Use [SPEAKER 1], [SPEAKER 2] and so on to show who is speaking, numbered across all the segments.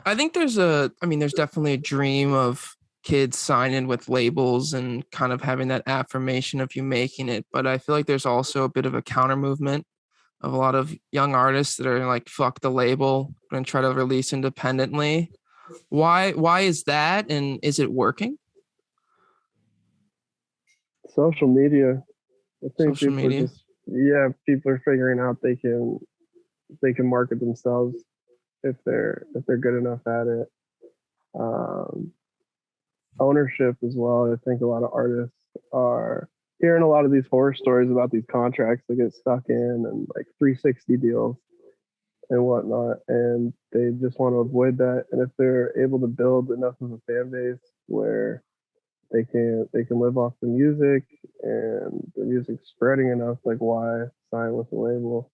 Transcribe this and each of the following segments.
[SPEAKER 1] I think there's definitely a dream of kids signing with labels and kind of having that affirmation of you making it. But I feel like there's also a bit of a counter movement of a lot of young artists that are like, fuck the label and try to release independently. Why is that? And is it working?
[SPEAKER 2] Social media. I think
[SPEAKER 1] Social
[SPEAKER 2] people are
[SPEAKER 1] media.
[SPEAKER 2] just yeah, people are figuring out they can market themselves if they're good enough at it. Um, ownership as well. I think a lot of artists are hearing a lot of these horror stories about these contracts they get stuck in and like 360 deals and whatnot, and they just want to avoid that. And if they're able to build enough of a fan base where they can live off the music and the music's spreading enough, like why sign with a label?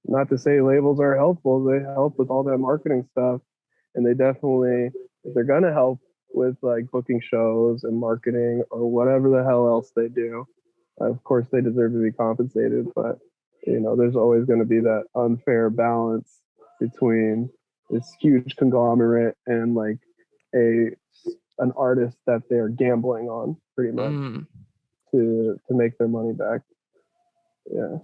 [SPEAKER 2] Not to say labels are helpful, they help with all that marketing stuff, and they definitely, if they're gonna help with like booking shows and marketing or whatever the hell else they do, of course they deserve to be compensated. But there's always going to be that unfair balance between this huge conglomerate and like a an artist that they're gambling on pretty much
[SPEAKER 1] Mm.
[SPEAKER 2] to make their money back. Yeah.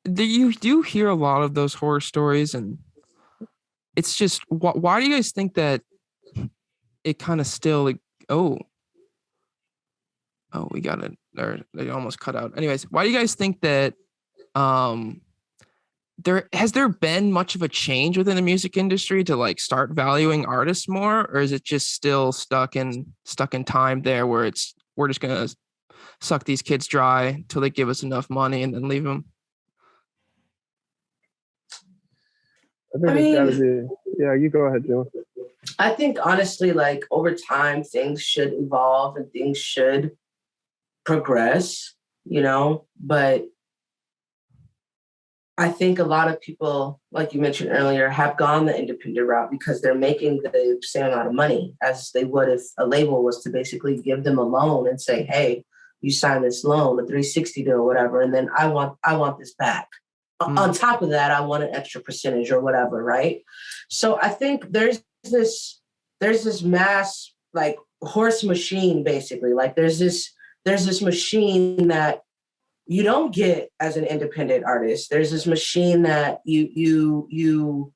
[SPEAKER 1] Do you hear a lot of those horror stories, and it's just why do you guys think that it kind of still like, oh, we got it, or they almost cut out. Anyways, why do you guys think that um there been much of a change within the music industry to like start valuing artists more, or is it just still stuck in time there where it's we're just gonna suck these kids dry until they give us enough money and then leave them?
[SPEAKER 2] I
[SPEAKER 3] I
[SPEAKER 2] think it's got to
[SPEAKER 3] mean,
[SPEAKER 2] be. Yeah, you go ahead, Jim.
[SPEAKER 3] I think honestly, like over time, things should evolve and things should progress, but I think a lot of people, like you mentioned earlier, have gone the independent route because they're making the same amount of money as they would if a label was to basically give them a loan and say, "Hey, you sign this loan, a 360 deal, or whatever, and then I want this back. On
[SPEAKER 1] Mm.
[SPEAKER 3] top of that, I want an extra percentage or whatever, right?" So I think there's this mass like horse machine basically. Like there's this machine that you don't get as an independent artist. There's this machine that you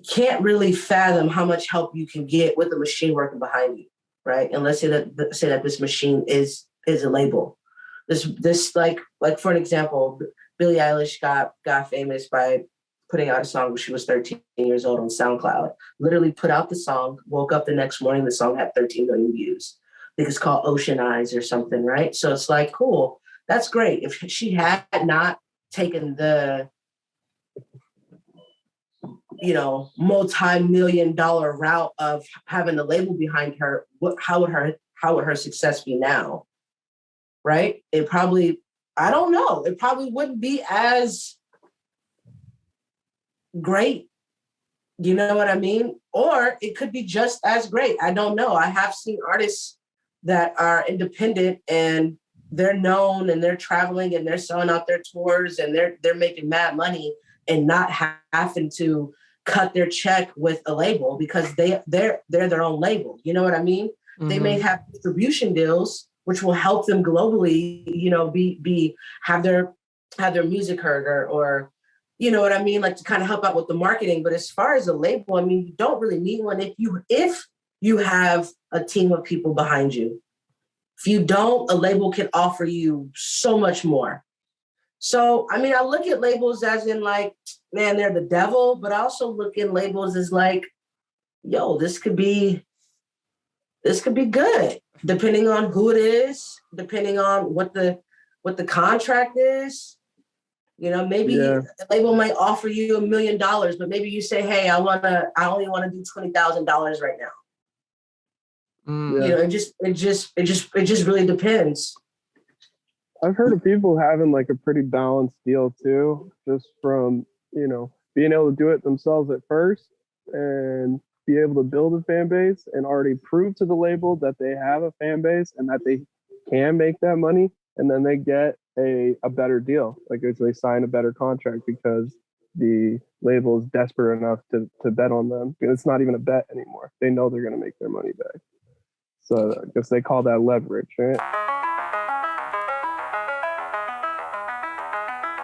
[SPEAKER 3] can't really fathom how much help you can get with the machine working behind you, right? And let's say that this machine is a label. This like for an example, Billie Eilish got famous by putting out a song when she was 13 years old on SoundCloud. Literally put out the song, woke up the next morning, the song had 13 million views. I think it's called Ocean Eyes or something, right? So it's like, cool, that's great. If she had not taken the multi-million dollar route of having a label behind her, how would her success be now? Right? It probably, I don't know, it probably wouldn't be as great. You know what I mean? Or it could be just as great. I don't know. I have seen artists that are independent and they're known and they're traveling and they're selling out their tours and they're making mad money and not having to cut their check with a label because they're their own label. You know what I mean? They may
[SPEAKER 1] Mm-hmm.
[SPEAKER 3] have distribution deals which will help them globally, be have their music heard or you know what I mean, like to kind of help out with the marketing. But as far as a label, I mean, you don't really need one if you have a team of people behind you. If you don't, a label can offer you so much more. So, I mean, I look at labels as in like, man, they're the devil, but I also look at labels as like, yo, this could be good, depending on who it is, depending on what the contract is. Maybe
[SPEAKER 2] Yeah,
[SPEAKER 3] the label might offer you $1 million, but maybe you say, "Hey, I only want to do $20,000 right now."
[SPEAKER 1] Mm.
[SPEAKER 2] yeah.
[SPEAKER 3] It just really depends.
[SPEAKER 2] I've heard of people having like a pretty balanced deal too, just from, being able to do it themselves at first and be able to build a fan base and already prove to the label that they have a fan base and that they can make that money. And then they get a better deal. Like if they sign a better contract because the label is desperate enough to bet on them. It's not even a bet anymore. They know they're going to make their money back. So I guess they call that leverage, right?